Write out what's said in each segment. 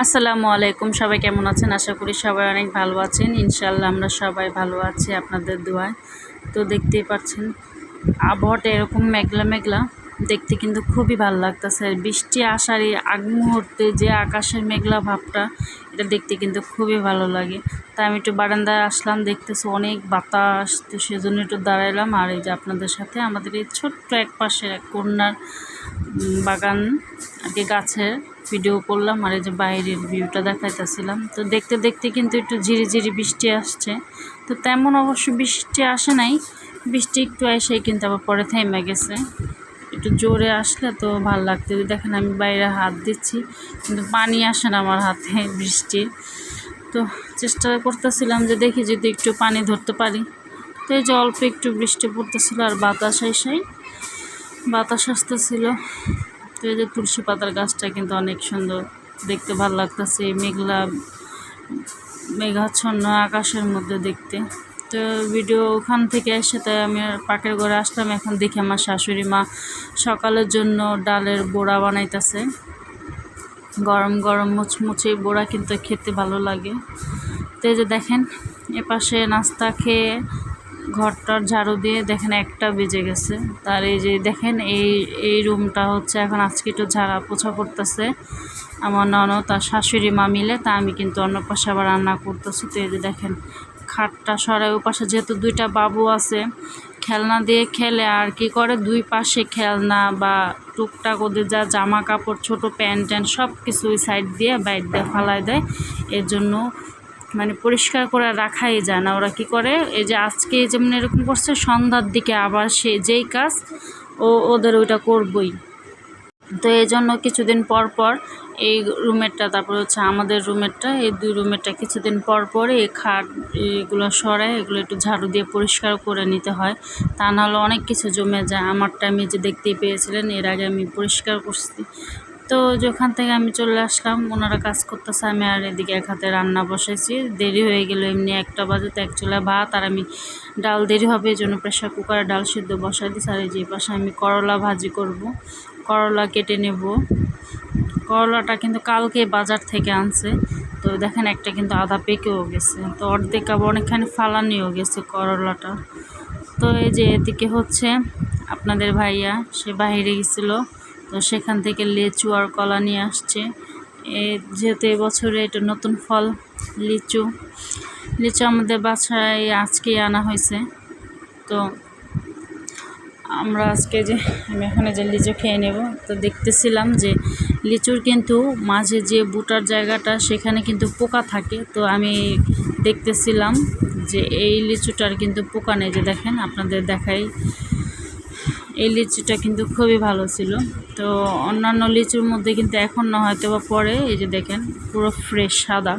আসসালামু আলাইকুম। সবাই কেমন আছেন? আশা করি সবাই অনেক ভালো আছেন। ইনশাআল্লাহ আমরা সবাই ভালো আছি আপনাদের দোয়ায়। তো দেখতেই পাচ্ছেন আবহাওয়াটা এরকম মেঘলা মেঘলা, দেখতে কিন্তু খুবই ভালো লাগতেছে। বৃষ্টি আসার এই আগ মুহূর্তে যে আকাশের মেঘলা ভাবটা, এটা দেখতে কিন্তু খুবই ভালো লাগে। তাই আমি একটু বারান্দায় আসলাম, দেখতেছি অনেক বাতাস, তো সেজন্য একটু দাঁড়াইলাম। আর এই যে আপনাদের সাথে আমাদের এই ছোট্ট এক পাশের এক কন্যার বাগান আর কি গাছের ভিডিও করলাম। আর এই যে বাইরের ভিউটা দেখাইতেছিলাম। তো দেখতে দেখতে কিন্তু একটু ঝিরিঝিরি বৃষ্টি আসছে। তো তেমন অবশ্য বৃষ্টি আসে নাই, বৃষ্টি একটু এসে কিন্তু আবার পরে থেমে গেছে। একটু জোরে আসলে তো ভালো লাগতো। দেখেন আমি বাইরে হাত দিচ্ছি কিন্তু পানি আসে না আমার হাতে বৃষ্টির। তো চেষ্টা করতেছিলাম যে দেখি যদি একটু পানি ধরতে পারি। তো এই যে অল্প একটু বৃষ্টি পড়তেছিল আর বাতাস আসতেছিল। তো এই যে তুলসী পাতার গাছটা কিন্তু অনেক সুন্দর, দেখতে ভালো লাগতেছে মেঘাচ্ছন্ন আকাশের মধ্যে দেখতে। তো ভিডিও ওখান থেকে এসে তাই আমি পাকের ঘরে আসলাম। এখন দেখি আমার শাশুড়ি মা সকালের জন্য ডালের বড়া বানাইতেছে। গরম গরম মুচমুচে বড়া কিন্তু খেতে ভালো লাগে। তো এই যে দেখেন এপাশে নাস্তা খেয়ে ঘরটার ঝাড়ু দিয়ে দেখেন 1টা বেজে গেছে। তার এই যে দেখেন এই রুমটা হচ্ছে এখন আজকে একটু ঝাড়া পোছা করতেছে আমার ননদ তার শাশুড়ি মা মিলে। তা আমি কিন্তু অন্য পাশে আবার রান্না করতেছি। তো এই যে দেখেন খাটটা সরাই, ও পাশে যেহেতু 2টা বাবু আছে, খেলনা দিয়ে খেলে আর কি করে, 2 পাশে খেলনা বা টুকটাক ওদের যা জামা কাপড় ছোট প্যান্ট ট্যান্ট সব কিছু ওই সাইড দিয়ে বাইর দিয়ে ফালাই দেয়। এর জন্য মানে পরিষ্কার করে রাখাই যায় না। ওরা কি করে, এই যে আজকে যেমন এরকম করছে, সন্ধ্যার দিকে আবার সে যেই কাজ ওদের ওইটা করবই। তো এই জন্য কিছুদিন পর পর এই রুমেরটা, তারপরে হচ্ছে আমাদের রুমেরটা, এই 2 রুমেরটা কিছুদিন পর পর এই খাট এগুলো সরায় এগুলো একটু ঝাড়ু দিয়ে পরিষ্কার করে নিতে হয়। তা নাহলে অনেক কিছু জমে যায়। আমারটা আমি যে দেখতেই পেয়েছিলেন, এর আগে আমি পরিষ্কার করছি। তো যেখান থেকে আমি চলে আসলাম, ওনারা কাজ করতেছে, আমি আর এদিকে এক হাতে রান্না বসাইছি। দেরি হয়ে গেল এমনি 1টা বাজে। তো 1 চুলা ভাত আর আমি ডাল দেরি হবে এই জন্য প্রেশার কুকারে ডাল সিদ্ধ বসাই দিচ্ছি। আর এই যে পাশে আমি করলা ভাজি করব, করলা কেটে নেব। করলাটা কিন্তু কালকে বাজার থেকে আনছে। তো দেখেন একটা কিন্তু আধা পেকেও গেছে, তো অর্ধেক আবার অনেকখানি ফালানিও গেছে করলাটা। তো এই যে এদিকে হচ্ছে আপনাদের ভাইয়া সে বাইরে গেছিলো, তো সেখান থেকে লিচু আর কলা নিয়ে আসছে। যেহেতু এবছরে এটা নতুন ফল লিচু আমাদের বাসায় আজকেই আনা হয়েছে। তো আমরা আজকে যে আমি এখানে যে লিচু খেয়ে নেব। তো দেখতেছিলাম যে লিচুর কিন্তু মাঝে যে বুটার জায়গাটা সেখানে কিন্তু পোকা থাকে। তো আমি দেখতেছিলাম যে এই লিচুটার কিন্তু পোকা নেই। যে দেখেন আপনাদের দেখাই, এই লিচুটা কিন্তু খুবই ভালো ছিল। তো অন্যান্য লিচুর মধ্যে কিন্তু এখন না হয়তো বা পরে, এই যে দেখেন পুরো ফ্রেশ সাদা,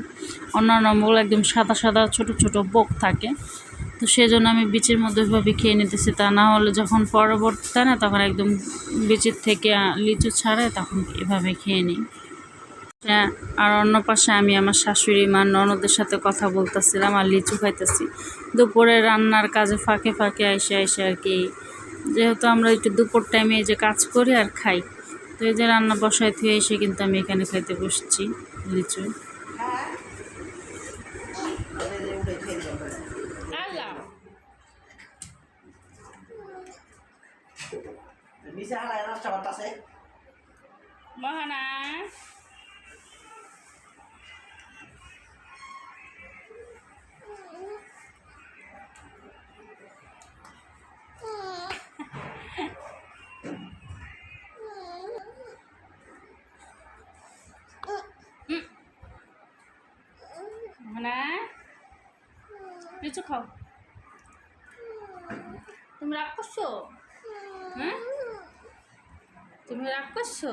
অন্যান্যগুলো একদম সাদা সাদা ছোট ছোট পোক থাকে। তো সেজন্য আমি বিচির মধ্যে ওইভাবে খেয়ে নিতেছি। তা না হলে যখন পরবর্তীতে না, তখন একদম বিচির থেকে লিচু ছাড়ায় তখন এভাবে খেয়ে নিই। হ্যাঁ, আর অন্য পাশে আমি আমার শাশুড়ি মা ননদের সাথে কথা বলতেছিলাম আর লিচু খাইতেছি। দুপুরে রান্নার কাজে ফাঁকে ফাঁকে এসে আর কি, যেহেতু আমরা একটু দুপুর টাইমে এই যে কাজ করি আর খাই, তো এই যে রান্না বসায় থেকে এসে কিন্তু আমি এখানে খাইতে বসছি লিচু। মহানা মহানা লিচু খাও। তুমি রাগ করছো? হ্যাঁ, তুমি রাগ করছো?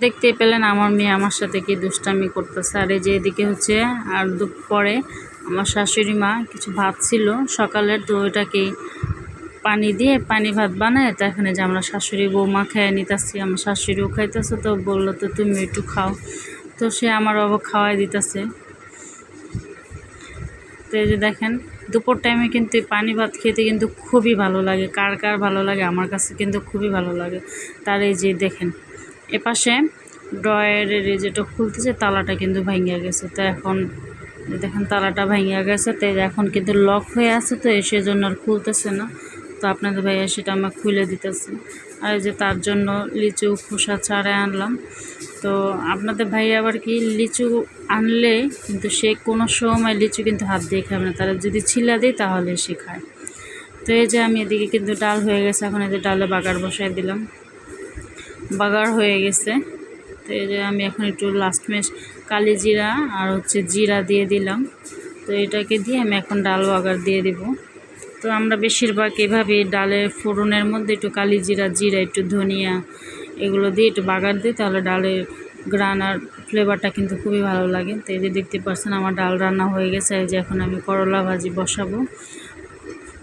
দেখতে পেলেন আমার মেয়ে আমার সাথে কি দুষ্টামি করতেছে। আর এই যে এদিকে হচ্ছে আর পরে আমার শাশুড়ি মা কিছু ভাত ছিল সকালের, তো ওইটাকেই পানি দিয়ে পানি ভাত বানায়, তো এখানে যে আমরা শাশুড়ি বৌমা খেয়ে নিতেছি, আমার শাশুড়িও খাইতেছে, তো বললো তো তুমি একটু খাও, তো সে আমার বাবা খাওয়াই দিতেছে। তো এই যে দেখেন দুপুর টাইমে কিন্তু এই পানি ভাত খেতে কিন্তু খুবই ভালো লাগে, কার কার ভালো লাগে, আমার কাছে কিন্তু খুবই ভালো লাগে। তার এই যে দেখেন এপাশে ড্রয়ারের এই যেটা খুলতেছে তালাটা কিন্তু ভাঙিয়া গেছে, তো এখন দেখেন তালাটা ভাঙিয়া গেছে, তো এখন কিন্তু লক হয়ে আছে, তো সেজন্য আর খুলতেছে না। তো আপনাদের ভাইয়া সেটা আমার খুলে দিতেছে। আর এই যে তার জন্য লিচু খোসা ছাড়াই আনলাম। তো আপনাদের ভাই আবার কি লিচু আনলে কিন্তু সে কোনো সময় লিচু কিন্তু হাত দিয়ে খাবে না, তারা যদি ছিলা দেয় তাহলে সে খায়। তো এই যে আমি এদিকে কিন্তু ডাল হয়ে গেছে, এখন এই যে ডালে বাগার বসাই দিলাম, বাগার হয়ে গেছে। তো এই যে আমি এখন একটু লাস্টমেশ কালি জিরা আর হচ্ছে জিরা দিয়ে দিলাম, তো এটাকে দিয়ে আমি এখন ডাল বাগার দিয়ে দিব। তো আমরা বেশিরভাগ এভাবে ডালের ফোড়নের মধ্যে একটু কালি জিরা, জিরা, একটু ধনিয়া এগুলো দিয়ে একটু বাগার দিই, তাহলে ডালের গ্রান আর ফ্লেভারটা কিন্তু খুবই ভালো লাগে। তো এই যে দেখতে পাচ্ছেন আমার ডাল রান্না হয়ে গেছে। এই যে এখন আমি করলা ভাজি বসাবো।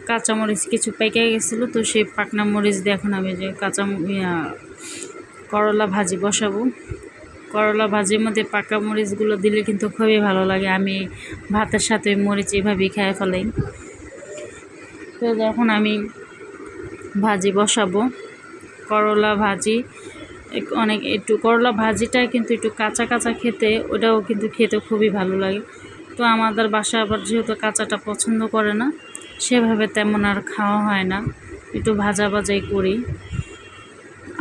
কাঁচামরিচ কিছু পেকে গেছিলো, তো সেই পাকনা মরিচ দিয়ে এখন আমি যে করলা ভাজি বসাবো। করলা ভাজির মধ্যে পাকা মরিচগুলো দিলে কিন্তু খুবই ভালো লাগে, আমি ভাতের সাথে মরিচ এভাবেই খেয়ে ফেলাই। তো এখন আমি ভাজি বসাবো, করলা ভাজি অনেক একটু করলা ভাজিটা কিন্তু একটু কাঁচা কাঁচা খেতে, ওটাও কিন্তু খেতে খুবই ভালো লাগে। তো আমাদের বাসা আবার যেহেতু কাঁচাটা পছন্দ করে না, সেভাবে তেমন আর খাওয়া হয় না, একটু ভাজা ভাজাই করি।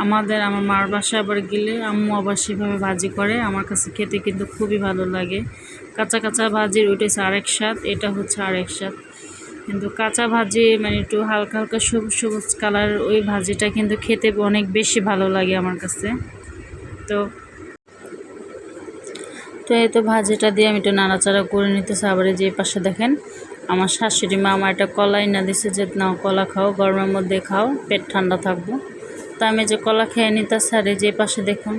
আমার মার বাসায় আবার গেলে আম্মু আবার সেভাবে ভাজি করে, আমার কাছে খেতে কিন্তু খুবই ভালো লাগে। কাঁচা কাঁচা ভাজির ওইটা হচ্ছে আরেক স্বাদ, এটা হচ্ছে আরেক স্বাদ। কিন্তু কাঁচা ভাজি মানে একটু হালকা হালকা সবুজ সবুজ কালার ওই ভাজিটা কিন্তু খেতে অনেক বেশি ভালো লাগে আমার কাছে। তো তো এই তো ভাজিটা দিয়ে আমি একটু নাড়াচাড়া করে নিতেছি। আবার যে পাশে দেখেন আমার শাশুড়ি মা আমার একটা কলা এনে দিছে, যে নাও কলা খাও, গরমের মধ্যে খাও, পেট ঠান্ডা থাকবো। তো আমি যে কলা খেয়ে নিতেছি। আর যে পাশে দেখুন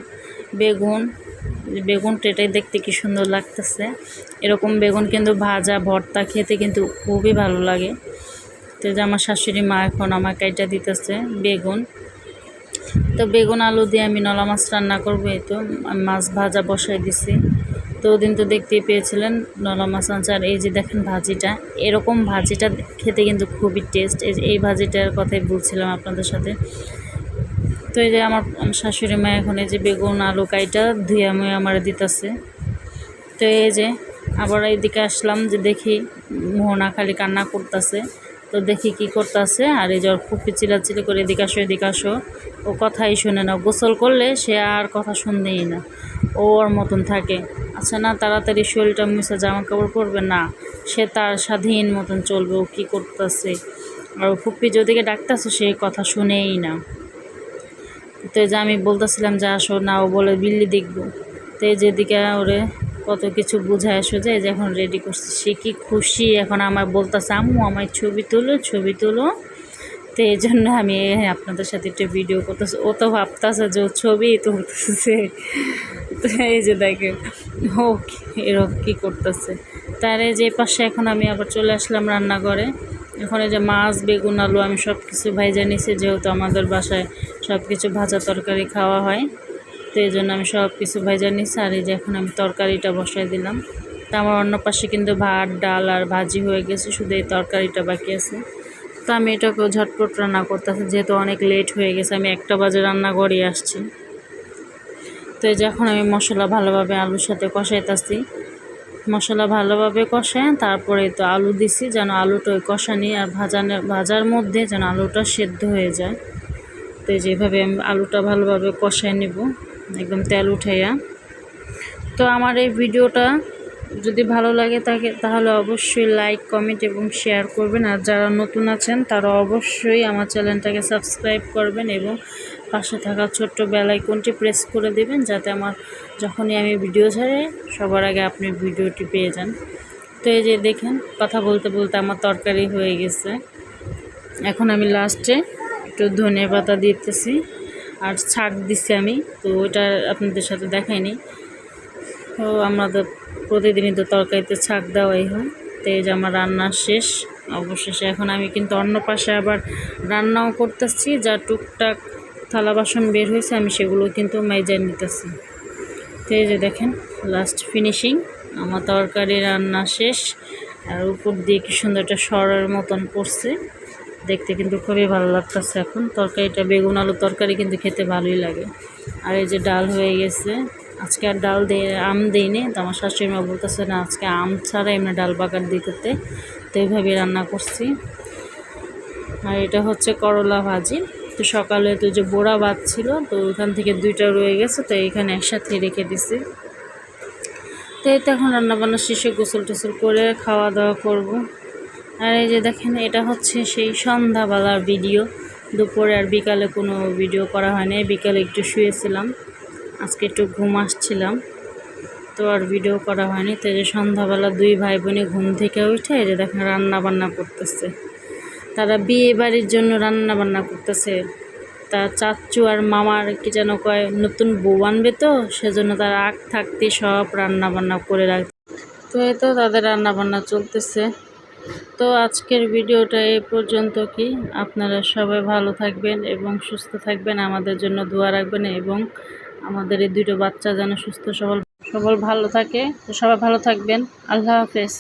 বেগুনটা, এটাই দেখতে কি সুন্দর লাগতেছে। এরকম বেগুন কিন্তু ভাজা ভর্তা খেতে কিন্তু খুবই ভালো লাগে। তো যে আমার শাশুড়ি মা এখন আমার কাইটা দিতেছে বেগুন। তো বেগুন আলু দিয়ে আমি নলা মাছ রান্না করবো, এই তো মাছ ভাজা বসাই দিছি। তো ওদিন তো দেখতেই পেয়েছিলেন নলা মাছ আনছে। আর এই যে দেখেন ভাজিটা, এরকম ভাজিটা খেতে কিন্তু খুবই টেস্ট। এই ভাজিটার কথাই বলছিলাম আপনাদের সাথে। তো এই যে আমার শাশুড়ি মা এখন এই যে বেগুন আলু কাইটা ধুয়ে মুয়ে আমার দিতেছে। তো এই যে আবার এইদিকে আসলাম, যে দেখি মোহনা খালি কান্না করতেছে, তো দেখি কি করতেছে। আর এই যে ফুপি চিলাচিলি করে এদিকে আসো, ও কথাই শোনে না, গোসল করলে সে আর কথা শুনবেই না, ওর মতন থাকে। আচ্ছা না তাড়াতাড়ি শরীরটা মুছে জামা কাপড় পরবে না, সে তার স্বাধীন মতন চলবে, ও কী করতেছে। আর ফুপি যদিকে ডাকতেছে সে কথা শুনেই না। তো এই যে আমি বলতেছিলাম যে আসো না, ও বলে বিল্লি দেখবো। তো এই যেদিকে ওরে কত কিছু বুঝায় সোঝায় যে এখন রেডি করছি, সে কি খুশি, এখন আমার বলতেছে আম্মু আমার ছবি তোলো। তো এই জন্য আমি আপনাদের সাথে একটু ভিডিও করতেছি। ও তো ভাবতেছে যে ও ছবি তুলতেছে। তো এই যে দেখে ও এরকম কী করতেছে। তার এই যে পাশে এখন আমি আবার চলে আসলাম রান্নাঘরে। এখন এই যে মাছ বেগুন আলু আমি সব কিছু ভাইজা নিছি, যেহেতু আমাদের বাসায় সব কিছু ভাজা তরকারি খাওয়া হয়, তো এই জন্য আমি সব কিছু ভাজা নিছি। আর এই যে এখন আমি তরকারিটা বসাই দিলাম। তা আমার অন্য পাশে কিন্তু ভাত ডাল আর ভাজি হয়ে গেছে, শুধু এই তরকারিটা বাকি আছে। তো আমি এটাকেও ঝটপট রান্না করতেছি, যেহেতু অনেক লেট হয়ে গেছে, আমি 1টা বাজে রান্নাঘরে আসছি। তো এই যে এখন আমি মশলা ভালোভাবে আলুর সাথে কষাইতেছি, মশলা ভালোভাবে কষায় তারপরে তো আলু দিছি, যেন আলুটা ওই কষানি আর ভাজার মধ্যে যেন আলুটা সেদ্ধ হয়ে যায়। তো যেভাবে আমি আলুটা ভালোভাবে কষায় নেব একদম তেল উঠাইয়া। তো আমার এই ভিডিওটা যদি ভালো লাগে তাহলে অবশ্যই লাইক কমেন্ট এবং শেয়ার করবেন। আর যারা নতুন আছেন তারা অবশ্যই আমার চ্যানেলটাকে সাবস্ক্রাইব করবেন এবং পাশে থাকা ছোট্ট বেল আইকনটি প্রেস করে দেবেন, যাতে আমার যখনই আমি ভিডিও ছাড়ি সবার আগে আপনি ভিডিওটি পেয়ে যান। তো এই যে দেখেন কথা বলতে বলতে আমার তরকারি হয়ে গেছে। এখন আমি লাস্টে একটু ধনে পাতা দিতেছি। আর ছাক দিচ্ছি আমি, তো ওইটা আপনাদের সাথে দেখাইনি। তো আমাদের প্রতিদিনই তো তরকারিতে ছাক দেওয়াই হয়। তো এই যে আমার রান্না শেষ অবশেষে। এখন আমি কিন্তু অন্য পাশে আবার রান্নাও করতেছি, যা টুকটাক থালা বাসন বের হয়েছে আমি সেগুলো কিন্তু মেজে নিতেছি। তো এই যে দেখেন লাস্ট ফিনিশিং, আমার তরকারি রান্না শেষ। আর উপর দিয়ে কি সুন্দর একটা সরের মতন পড়ছে, দেখতে কিন্তু খুবই ভালো লাগতেছে। এখন তরকারিটা বেগুন আলু তরকারি কিন্তু খেতে ভালোই লাগে। আর এই যে ডাল হয়ে গেছে। আজকে আর ডাল দিয়ে আম দিইনি, তো আমার শাশুড়ি মা বলতেছে না আজকে আম ছাড়া এমনি ডাল বাগার দিতে, তো এইভাবে রান্না করছি। আর এটা হচ্ছে করলা ভাজি। তো সকালে তো যে বোড়া ভাত ছিল, তো ওখান থেকে 2টা রয়ে গেছে, তো এখানে একসাথে রেখে দিছি। তো এই তো এখন রান্নাবান্না শেষে গোসল টোসল করে খাওয়া দাওয়া করব। আর এই যে দেখেন এটা হচ্ছে সেই সন্ধ্যাবেলার ভিডিও। দুপুরে আর বিকালে কোনো ভিডিও করা হয়নি, বিকালে একটু শুয়েছিলাম, আজকে একটু ঘুম আসছিলাম, তো আর ভিডিও করা হয়নি। তো এই যে সন্ধ্যাবেলা 2 ভাই বোনে ঘুম থেকে উঠে এই যে দেখেন রান্না বান্না করতেছে। তারা বিয়ে বাড়ির জন্য রান্না বান্না করতেছে। তার চাচ্চু আর মামার কি যেন কয় নতুন বউ আনবে, তো সেজন্য তারা আগ থাকতে সব রান্না বান্না করে রাখ। তো এই তো তাদের রান্না বান্না চলতেছে। তো আজকের ভিডিওটা এই পর্যন্ত। কি আপনারা সবাই ভালো থাকবেন এবং সুস্থ থাকবেন, আমাদের জন্য দোয়া রাখবেন, এবং আমাদের এই 2টো বাচ্চা যেন সুস্থ সবল ভালো থাকে। তো সবাই ভালো থাকবেন। আল্লাহ হাফেজ।